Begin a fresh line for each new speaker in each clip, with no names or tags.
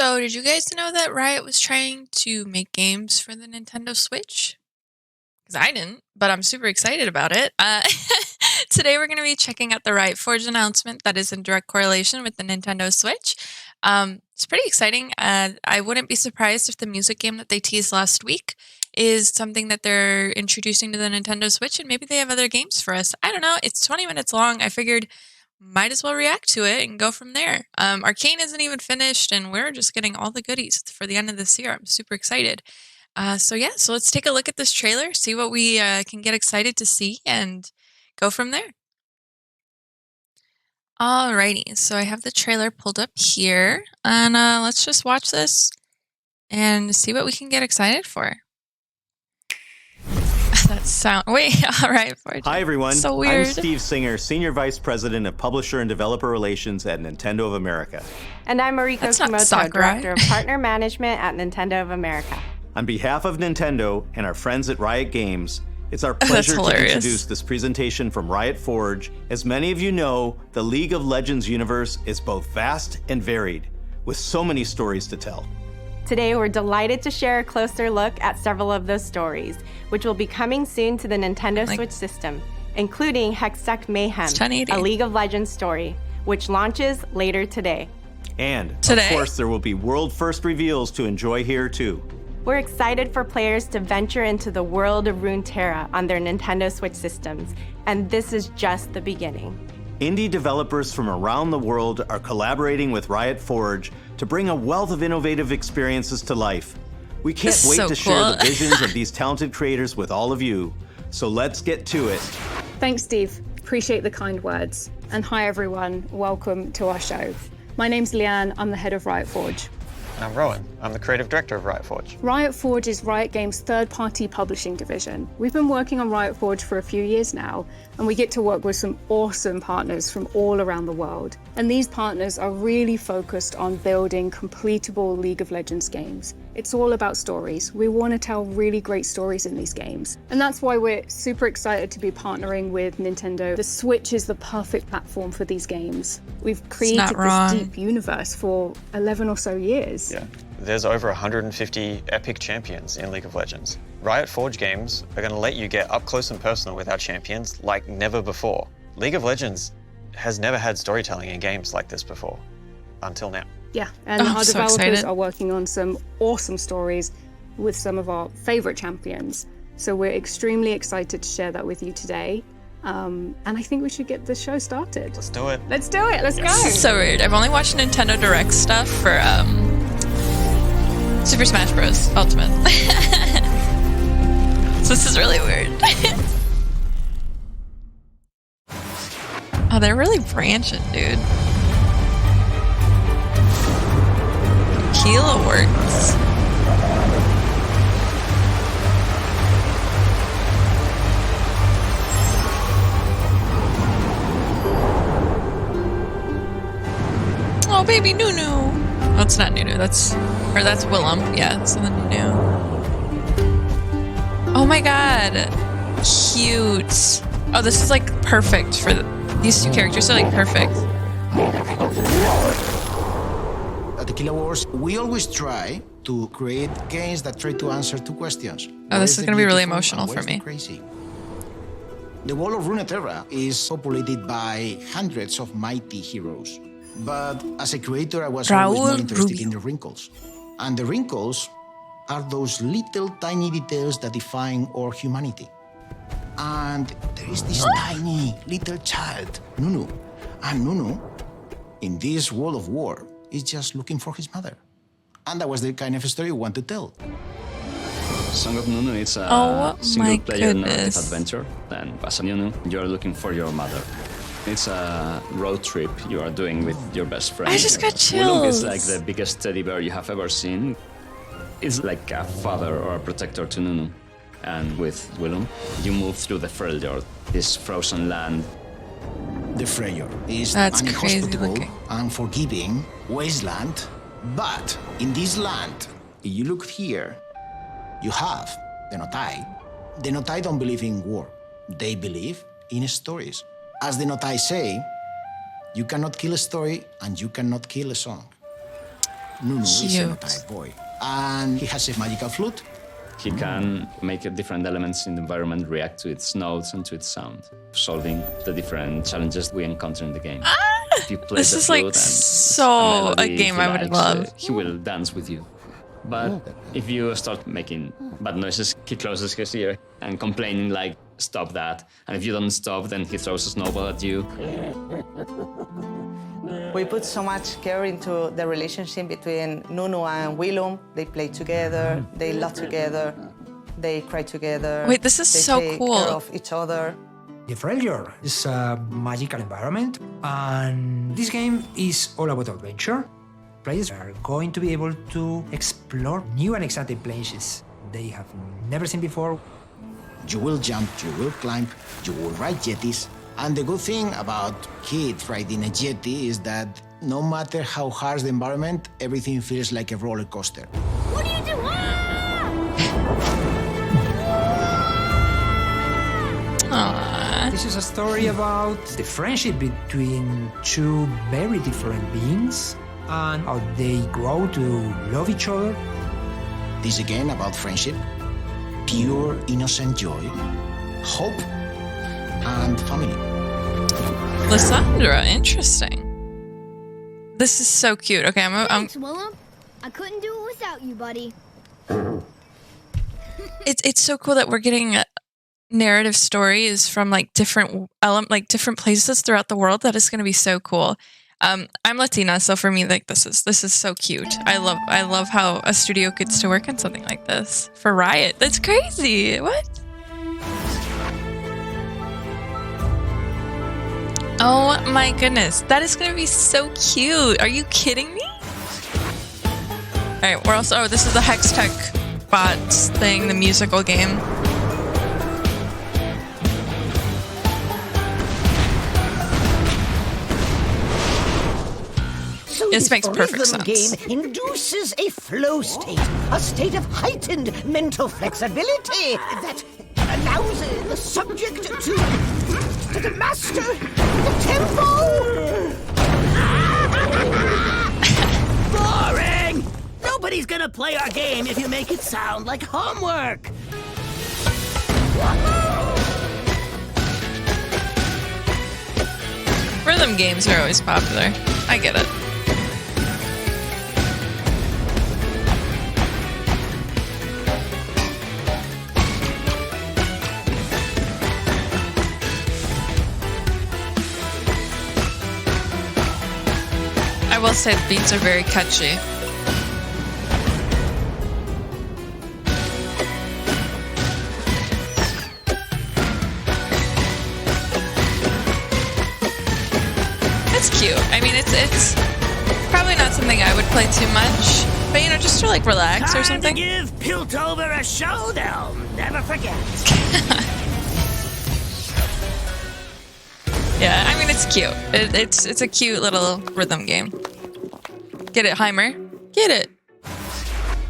So, did you guys know that Riot was trying to make games for the Nintendo Switch? Because I didn't, but I'm super excited about it. Today, we're going to be checking out the Riot Forge announcement that is in direct correlation with the Nintendo Switch. It's pretty exciting. I wouldn't be surprised if the music game that they teased last week is something that they're introducing to the Nintendo Switch, and maybe they have other games for us. I don't know. It's 20 minutes long. I figured might as well react to it and go from there. Arcane isn't even finished, and we're just getting all the goodies for the end of this year. I'm super excited. So let's take a look at this trailer, see what we can get excited to see, and go from there. Alrighty, so I have the trailer pulled up here, and let's just watch this and see what we can get excited for. That sound. Wait, all right.
Hi, everyone.
So weird.
I'm Steve Singer, Senior Vice President of Publisher and Developer Relations at Nintendo of America.
And I'm Mariko Kimoto, Director of Partner Management at Nintendo of America.
On behalf of Nintendo and our friends at Riot Games, it's our pleasure to introduce this presentation from Riot Forge. As many of you know, the League of Legends universe is both vast and varied, with so many stories to tell.
Today, we're delighted to share a closer look at several of those stories, which will be coming soon to the Nintendo Switch system, including Hextech Mayhem, a League of Legends story, which launches later today.
And, of course, there will be world-first reveals to enjoy here, too.
We're excited for players to venture into the world of Runeterra on their Nintendo Switch systems, and this is just the beginning.
Indie developers from around the world are collaborating with Riot Forge to bring a wealth of innovative experiences to life. We can't wait to share the visions of these talented creators with all of you. So let's get to it.
Thanks, Steve. Appreciate the kind words. And hi, everyone. Welcome to our show. My name's Leanne. I'm the head of Riot Forge.
And I'm Rowan. I'm the creative director of Riot Forge.
Riot Forge is Riot Games' third-party publishing division. We've been working on Riot Forge for a few years now, and we get to work with some awesome partners from all around the world. And these partners are really focused on building completable League of Legends games. It's all about stories. We want to tell really great stories in these games. And that's why we're super excited to be partnering with Nintendo. The Switch is the perfect platform for these games. We've created this deep universe for 11 or so years.
Yeah. There's over 150 epic champions in League of Legends. Riot Forge games are going to let you get up close and personal with our champions like never before. League of Legends has never had storytelling in games like this before, until now.
Yeah, and our developers are working on some awesome stories with some of our favorite champions. So we're extremely excited to share that with you today. And I think we should get the show started.
Let's do it.
Let's do it. Let's go.
This is so weird. I've only watched Nintendo Direct stuff for Super Smash Bros. Ultimate. So this is really weird. Oh, they're really branching, dude. Tequila works. Oh, baby Nunu. Oh, it's not Nunu. That's Willem. Yeah, it's the Nunu. Oh my god. Cute. Oh, this is like perfect for these two characters are like perfect.
At Tequila Wars, we always try to create games that try to answer two questions.
Oh, this is going to be really emotional for me.
Crazy? The world of Runeterra is populated by hundreds of mighty heroes. But as a creator, I was always more interested in the wrinkles. And the wrinkles are those little tiny details that define our humanity. And there is this tiny little child, Nunu. And Nunu, in this world of war, is just looking for his mother. And that was the kind of story we want to tell.
Song of Nunu is a single-player narrative adventure. Then, as a Nunu, you're looking for your mother. It's a road trip you are doing with your best friend.
I just got chills.
Willem is like the biggest teddy bear you have ever seen. It's like a father or a protector to Nunu. And with Willem, you move through the Freljord, this frozen land.
The Freljord is an inhospitable, unforgiving wasteland. But in this land, if you look here, you have the Notai. The Notai don't believe in war. They believe in stories. As the Notai say, you cannot kill a story and you cannot kill a song. Nunu is a type boy. And he has a magical flute.
He can make different elements in the environment react to its notes and to its sound, solving the different challenges we encounter in the game. If you play
this is like so a game I would love.
He will dance with you. But if you start making bad noises, he closes his ear and complaining like, stop that. And if you don't stop, then he throws a snowball at you.
We put so much care into the relationship between Nunu and Willem. They play together, they laugh together, they cry together.
Wait, this is so cool.
They take care of each other.
The Freljord is a magical environment, and this game is all about adventure. Players are going to be able to explore new and exciting places they have never seen before.
You will jump, you will climb, you will ride jetties. And the good thing about kids riding a jetty is that no matter how harsh the environment, everything feels like a roller coaster.
What do you do?
Aww.
This is a story about the friendship between two very different beings and how they grow to love each other.
This again about friendship, pure innocent joy, hope, and family.
Lysandra, interesting. This is so cute. Okay,
Thanks, Willem. I couldn't do it without you, buddy.
It's so cool that we're getting narrative stories from like different places throughout the world. That is going to be so cool. I'm Latina, so for me, like this is so cute. I love how a studio gets to work on something like this for Riot. That's crazy. What? Oh my goodness, that is gonna be so cute. Are you kidding me? All right, we're also, this is the Hextech bots thing, the musical game.
So
this makes perfect sense.
Game induces a flow state, a state of heightened mental flexibility that allows the subject to master the tempo.
Boring! Nobody's gonna play our game if you make it sound like homework.
Rhythm games are always popular. I get it. I will say the beats are very catchy. It's cute. I mean, it's probably not something I would play too much, but you know, just to like relax or something.
Time to give Piltover a show they'll never forget.
Yeah, I mean, it's cute. It's a cute little rhythm game. Get it, Heimer? Get it.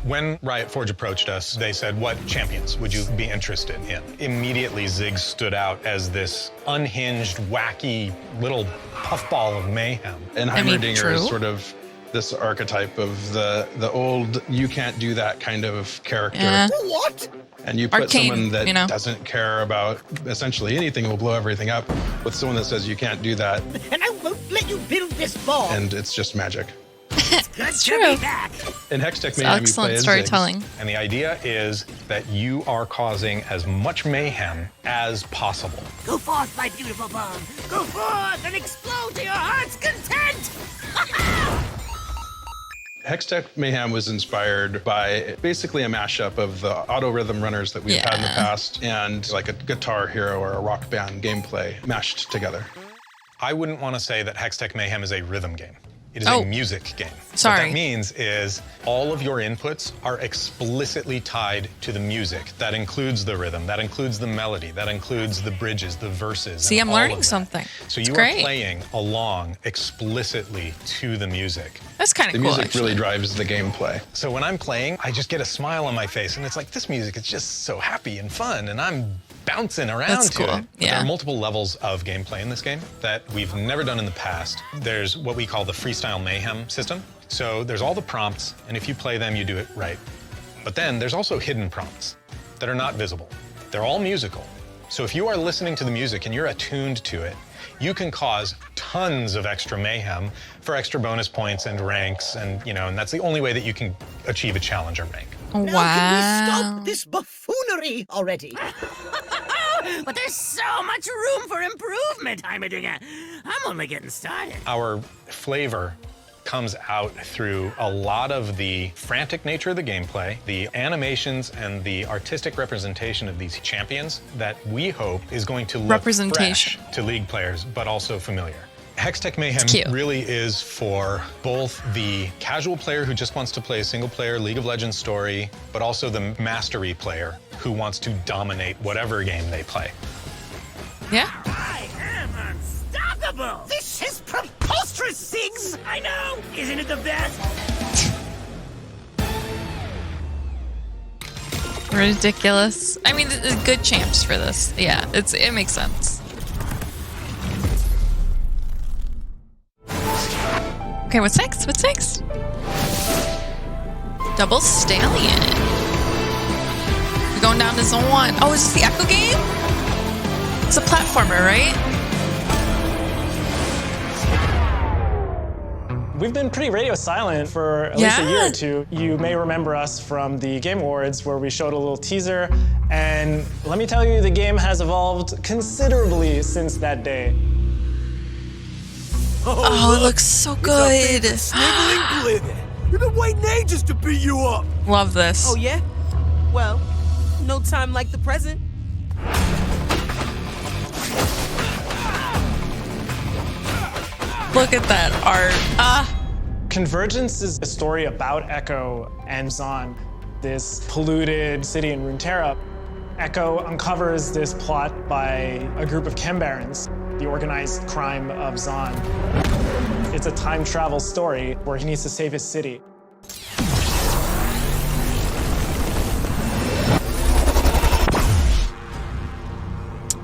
When Riot Forge approached us, they said, what champions would you be interested in? Immediately, Ziggs stood out as this unhinged, wacky, little puffball of mayhem.
And Heimerdinger is sort of this archetype of the old, you can't do that kind of character.
Yeah.
What?
And you put
Arcane,
someone that
you know.
doesn't care about essentially anything, will blow everything up, with someone that says you can't do that.
And I won't let you build this ball.
And it's just magic.
It's true.
In Hextech
Mayhem, excellent storytelling.
Ziggs, and the idea is that you are causing as much mayhem as possible.
Go forth, my beautiful bone. Go forth and explode to your heart's content.
Hextech Mayhem was inspired by basically a mashup of the auto rhythm runners that we've had in the past and like a Guitar Hero or a Rock Band gameplay mashed together.
I wouldn't want to say that Hextech Mayhem is a rhythm game. It is a music game.
Sorry.
What that means is all of your inputs are explicitly tied to the music. That includes the rhythm, that includes the melody, that includes the bridges, the verses.
See, I'm learning something.
So you are playing along explicitly to the music.
That's kind of cool.
The music really drives the gameplay.
So when I'm playing, I just get a smile on my face, and it's like, this music is just so happy and fun, and I'm bouncing around
That's
to
cool.
it. But
Yeah.
there are multiple levels of gameplay in this game that we've never done in the past. There's what we call the freestyle mayhem system. So there's all the prompts, and if you play them, you do it right. But then there's also hidden prompts that are not visible. They're all musical. So if you are listening to the music and you're attuned to it, you can cause tons of extra mayhem for extra bonus points and ranks, and and that's the only way that you can achieve a challenger rank.
Now, can we stop this buffoonery already?
But there's so much room for improvement, Heimerdinger. I'm only getting started.
Our flavor comes out through a lot of the frantic nature of the gameplay, the animations and the artistic representation of these champions that we hope is going to look fresh to League players, but also familiar. Hextech Mayhem really is for both the casual player who just wants to play a single-player League of Legends story, but also the mastery player who wants to dominate whatever game they play.
Yeah.
I am unstoppable.
This is preposterous, Ziggs.
I know. Isn't it the best?
Ridiculous. I mean, good champs for this. Yeah, it makes sense. Okay, what's next? What's next? Double Stallion. We're going down to Zone 1. Oh, is this the Echo game? It's a platformer, right?
We've been pretty radio silent for at least a year or two. You may remember us from the Game Awards where we showed a little teaser, and let me tell you, the game has evolved considerably since that day.
Oh, it looks so good.
Sniveling glitter. We've been waiting ages to beat you up.
Love this.
Oh, yeah? Well, no time like the present.
Look at that art.
Convergence is a story about Echo and Zon, this polluted city in Runeterra. Echo uncovers this plot by a group of Chem Barons, the organized crime of Zon. It's a time travel story where he needs to save his city.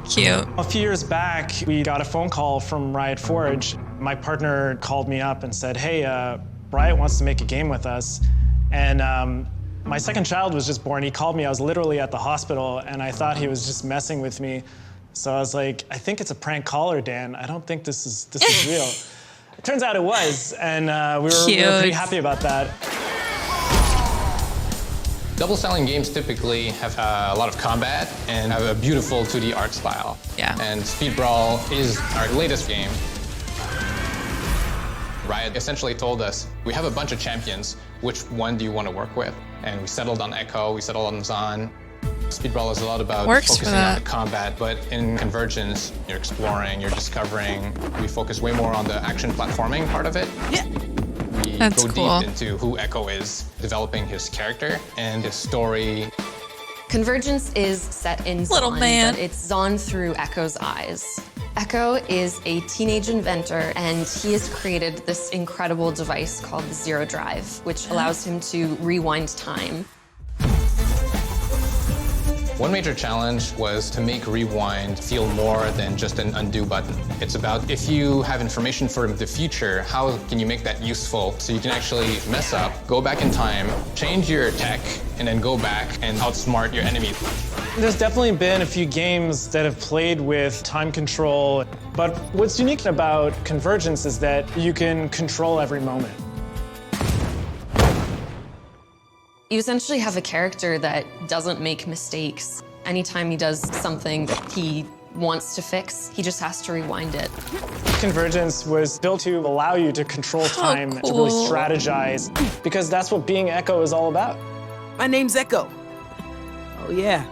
Cute.
A few years back, we got a phone call from Riot Forge. My partner called me up and said, hey, Riot wants to make a game with us. And my second child was just born. He called me. I was literally at the hospital, and I thought he was just messing with me. So I was like, I think it's a prank caller, Dan. I don't think this is real. It turns out it was, and we were pretty happy about that.
Double Stallion games typically have a lot of combat and have a beautiful 2D art style.
Yeah.
And Speed Brawl is our latest game. Riot essentially told us, we have a bunch of champions. Which one do you want to work with? And we settled on Echo, we settled on Zon. Speed Brawl is a lot about focusing on the combat, but in Convergence, you're exploring, you're discovering. We focus way more on the action platforming part of it.
Yeah.
We go deep into who Echo is, developing his character and his story.
Convergence is set in Zon, but it's Zon through Echo's eyes. Echo is a teenage inventor, and he has created this incredible device called the Zero Drive, which allows him to rewind time.
One major challenge was to make Rewind feel more than just an undo button. It's about if you have information for the future, how can you make that useful so you can actually mess up, go back in time, change your tech, and then go back and outsmart your enemy.
There's definitely been a few games that have played with time control, but what's unique about Convergence is that you can control every moment.
You essentially have a character that doesn't make mistakes. Anytime he does something that he wants to fix, he just has to rewind it.
Convergence was built to allow you to control time, to really strategize, because that's what being Echo is all about.
My name's Echo. Oh yeah,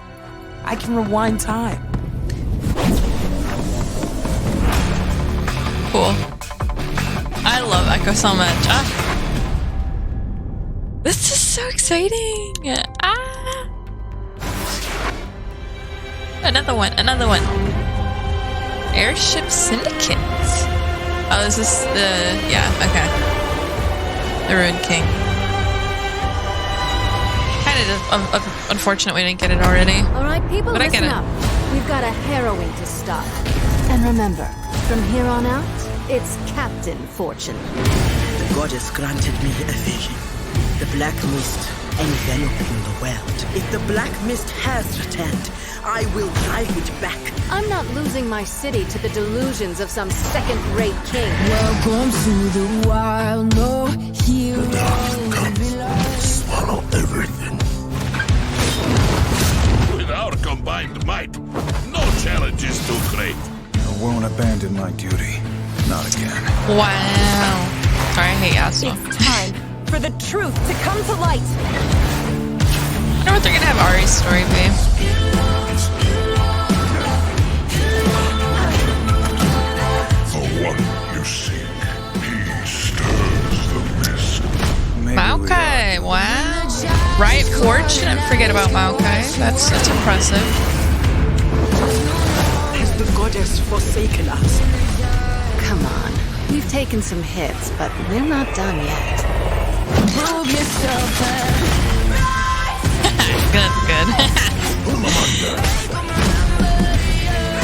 I can rewind time.
Cool. I love Echo so much. This is so exciting. Another one. Airship Syndicate. Oh, is this the, okay. The Ruined King. Kind of unfortunate we didn't get it already.
All right, people,
but
listen
I get it.
up. We've got a harrowing to stop. And remember, from here on out, it's Captain Fortune.
The goddess granted me a vision. The black mist enveloping the world. If the black mist has returned, I will drive it back.
I'm not losing my city to the delusions of some second-rate king.
Welcome to the wild, no hero. The dark comes, swallow everything.
With our combined might, no challenge is too great.
I won't abandon my duty. Not again.
Wow. Sorry, I hate Yasuo.
It's time for the truth to come to light.
I wonder what they're gonna have Ari's story be.
The one you seek, he stirs the mist.
Maokai, wow. Riot Forge, didn't forget about Maokai. That's impressive.
Has the goddess forsaken us?
Come on. We've taken some hits, but we're not done yet.
Prove yourself.
Good.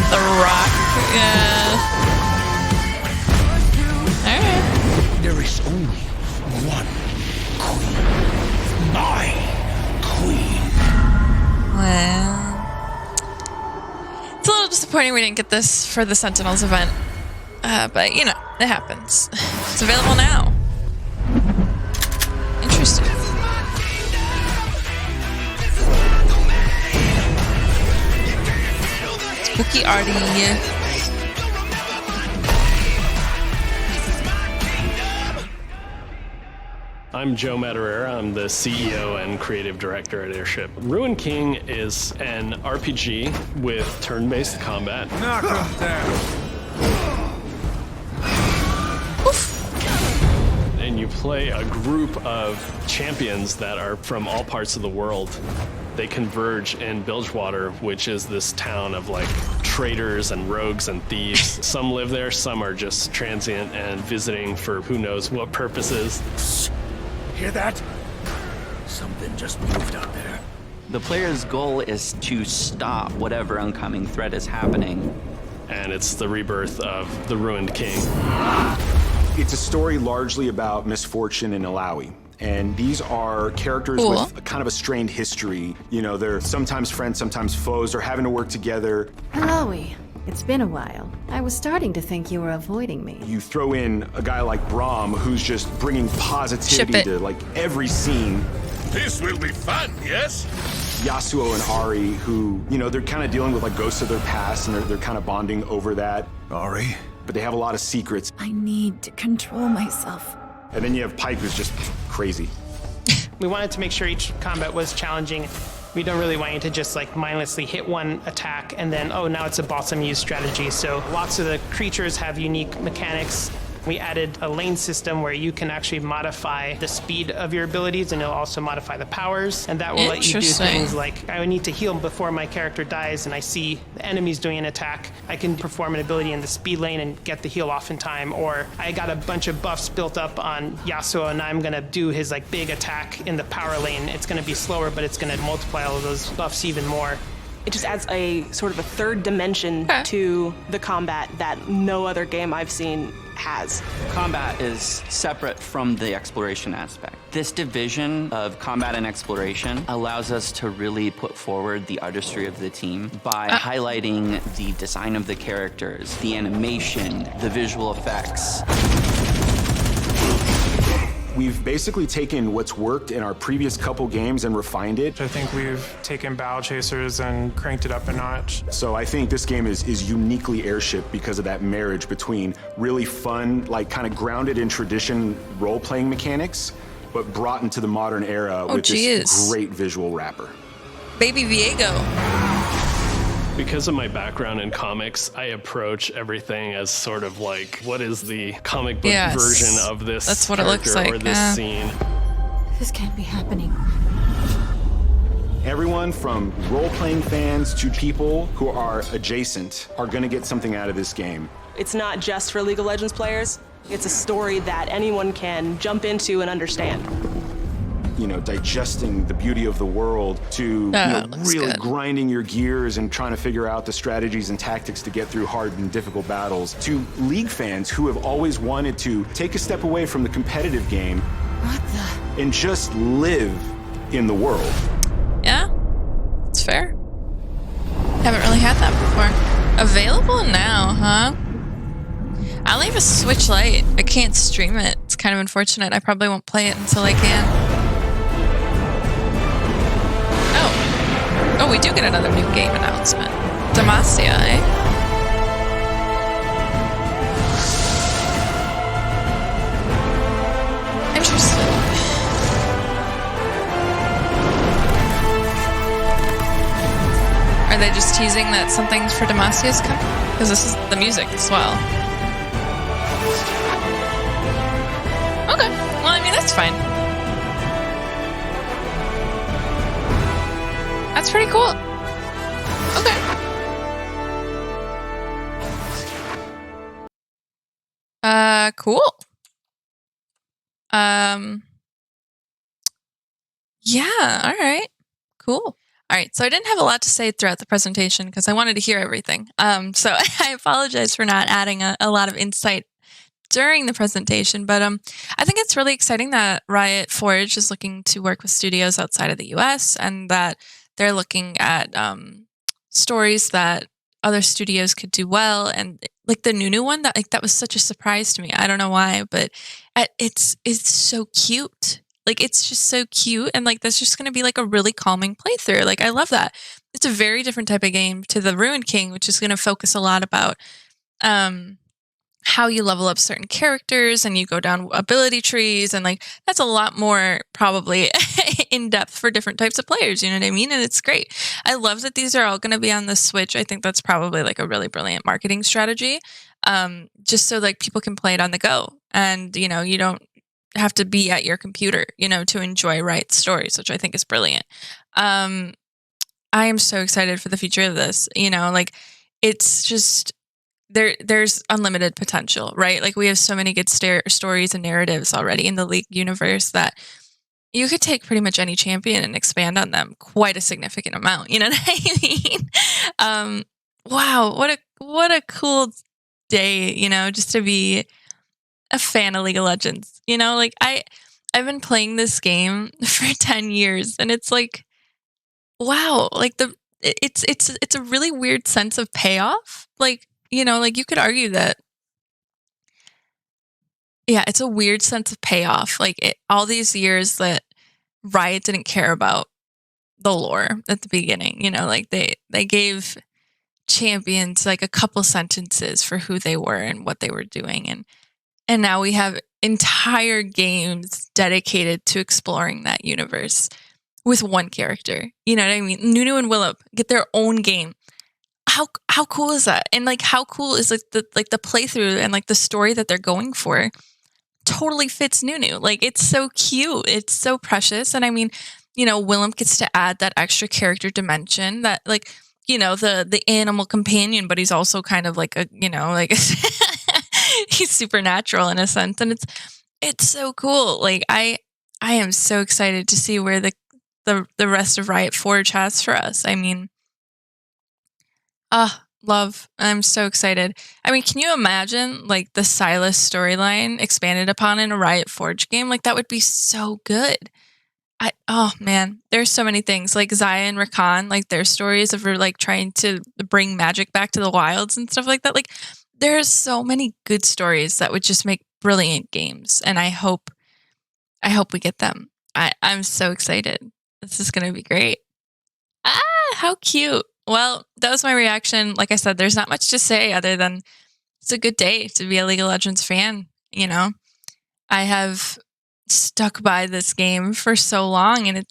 The Rock. Alright.
There is only one queen. My queen.
Well, it's a little disappointing we didn't get this for the Sentinels event. But, you know, it happens. It's available now. Interesting. Spooky arty.
I'm Joe Madureira. I'm the CEO and creative director at AIRSHIP. Ruin King is an RPG with turn-based combat.
Knock him down.
And you play a group of champions that are from all parts of the world. They converge in Bilgewater, which is this town of like traitors and rogues and thieves. Some live there, some are just transient and visiting for who knows what purposes.
Hear that? Something just moved out there.
The player's goal is to stop whatever oncoming threat is happening.
And it's the rebirth of the Ruined King.
It's a story largely about misfortune and Alawi. And these are characters with a kind of a strained history. You know, they're sometimes friends, sometimes foes. They're having to work together.
Alawi, it's been a while. I was starting to think you were avoiding me.
You throw in a guy like Braum, who's just bringing positivity to like every scene.
This will be fun, yes?
Yasuo and Ari, who, you know, they're kind of dealing with like ghosts of their past, and they're kind of bonding over that.
Ari?
But they have a lot of secrets.
I need to control myself.
And then you have Pike, who's just crazy.
We wanted to make sure each combat was challenging. We don't really want you to just like mindlessly hit one attack and then, oh, now it's a boss use strategy. So lots of the creatures have unique mechanics. We added a lane system where you can actually modify the speed of your abilities, and it'll also modify the powers. And that will let you do things like, I would need to heal before my character dies and I see the enemies doing an attack. I can perform an ability in the speed lane and get the heal off in time. Or I got a bunch of buffs built up on Yasuo and I'm gonna do his like big attack in the power lane. It's gonna be slower, but it's gonna multiply all of those buffs even more.
It just adds a sort of a third dimension to the combat that no other game I've seen has.
Combat is separate from the exploration aspect. This division of combat and exploration allows us to really put forward the artistry of the team by highlighting the design of the characters, the animation, the visual effects.
We've basically taken what's worked in our previous couple games and refined it.
I think we've taken Battle Chasers and cranked it up a notch.
So I think this game is uniquely AIRSHIP because of that marriage between really fun, like kind of grounded in tradition role-playing mechanics, but brought into the modern era with this great visual wrapper.
Baby Viego.
Because of my background in comics, I approach everything as sort of like, what is the comic book version of this
That's what it looks like,
or this scene?
This can't be happening.
Everyone from role-playing fans to people who are adjacent are going to get something out of this game.
It's not just for League of Legends players. It's a story that anyone can jump into and understand.
digesting the beauty of the world to really grinding your gears and trying to figure out the strategies and tactics to get through hard and difficult battles, to League fans who have always wanted to take a step away from the competitive game and just live in the world.
Yeah, it's fair. Haven't really had that before. Available now, huh? I only have a Switch Lite. I can't stream it. It's kind of unfortunate. I probably won't play it until I can. Oh, we do get another new game announcement. Demacia, eh? Interesting. Are they just teasing that something's for Demacia's coming? Because this is the music as well. Okay. Well, I mean, that's fine. That's pretty cool. Okay. Cool. Yeah, all right. Cool. All right, so I didn't have a lot to say throughout the presentation because I wanted to hear everything. So I apologize for not adding a lot of insight during the presentation, but I think it's really exciting that Riot Forge is looking to work with studios outside of the US and that they're looking at stories that other studios could do well. And like the Nunu one, that was such a surprise to me. I don't know why, but it's so cute. Like, it's just so cute. And like, that's just going to be like a really calming playthrough. Like, I love that. It's a very different type of game to the Ruined King, which is going to focus a lot about how you level up certain characters and you go down ability trees. And like, that's a lot more probably in depth for different types of players. You know what I mean? And it's great. I love that these are all going to be on the Switch. I think that's probably like a really brilliant marketing strategy. Just so like people can play it on the go. And, you know, you don't have to be at your computer, you know, to enjoy Riot stories, which I think is brilliant. I am so excited for the future of this. You know, like, it's just there's unlimited potential, right? Like, we have so many good stories and narratives already in the League universe that you could take pretty much any champion and expand on them quite a significant amount. You know what I mean? Wow, what a cool day, you know, just to be a fan of League of Legends. You know, like, I've been playing this game for 10 years and it's like, wow, like it's a really weird sense of payoff. Like, you know, like, you could argue that, yeah, it's a weird sense of payoff. Like, all these years that Riot didn't care about the lore at the beginning, you know, like they gave champions like a couple sentences for who they were and what they were doing. And now we have entire games dedicated to exploring that universe with one character. You know what I mean? Nunu and Willem get their own game. How cool is that? And like, how cool is like the playthrough and like the story that they're going for totally fits Nunu. Like, it's so cute. It's so precious. And I mean, you know, Willem gets to add that extra character dimension that, like, you know, the animal companion, but he's also kind of like a, you know, like he's supernatural in a sense. And it's so cool. Like, I am so excited to see where the rest of Riot Forge has for us. I mean, love. I'm so excited. I mean, can you imagine like the Silas storyline expanded upon in a Riot Forge game? Like, that would be so good. Oh man, there's so many things like Xaya and Rakan, like their stories of like trying to bring magic back to the wilds and stuff like that. Like, there's so many good stories that would just make brilliant games. And I hope we get them. I'm so excited. This is going to be great. How cute. Well, that was my reaction. Like I said, there's not much to say other than it's a good day to be a League of Legends fan. You know, I have stuck by this game for so long, and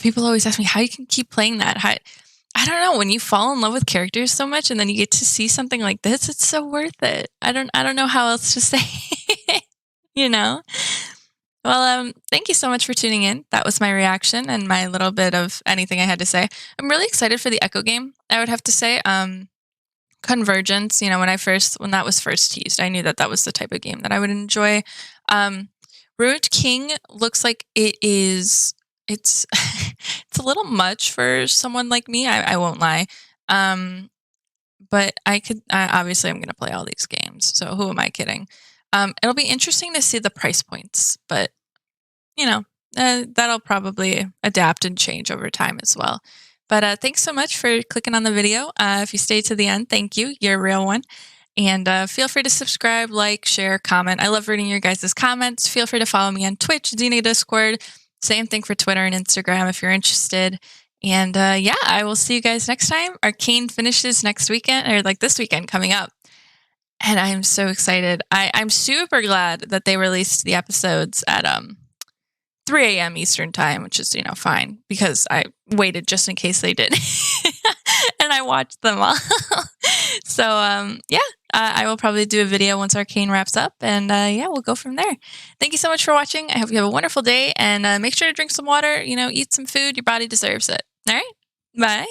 people always ask me how you can keep playing that. I don't know. When you fall in love with characters so much, and then you get to see something like this, it's so worth it. I don't know how else to say. You know. Well, thank you so much for tuning in. That was my reaction and my little bit of anything I had to say. I'm really excited for the Echo game, I would have to say. Convergence, you know, when that was first teased, I knew that was the type of game that I would enjoy. Ruined King looks like it's it's a little much for someone like me. I won't lie. But obviously I'm going to play all these games. So who am I kidding? It'll be interesting to see the price points, but you know, that'll probably adapt and change over time as well. But thanks so much for clicking on the video. If you stayed to the end, thank you. You're a real one. And feel free to subscribe, like, share, comment. I love reading your guys' comments. Feel free to follow me on Twitch, Xena Discord. Same thing for Twitter and Instagram if you're interested. And yeah, I will see you guys next time. Arcane finishes next weekend, or like this weekend coming up. And I'm so excited. I'm super glad that they released the episodes at 3 a.m. Eastern time, which is, fine, because I waited just in case they did. And I watched them all. So yeah, I will probably do a video once Arcane wraps up, and yeah, we'll go from there. Thank you so much for watching. I hope you have a wonderful day, and make sure to drink some water, eat some food. Your body deserves it. All right, bye.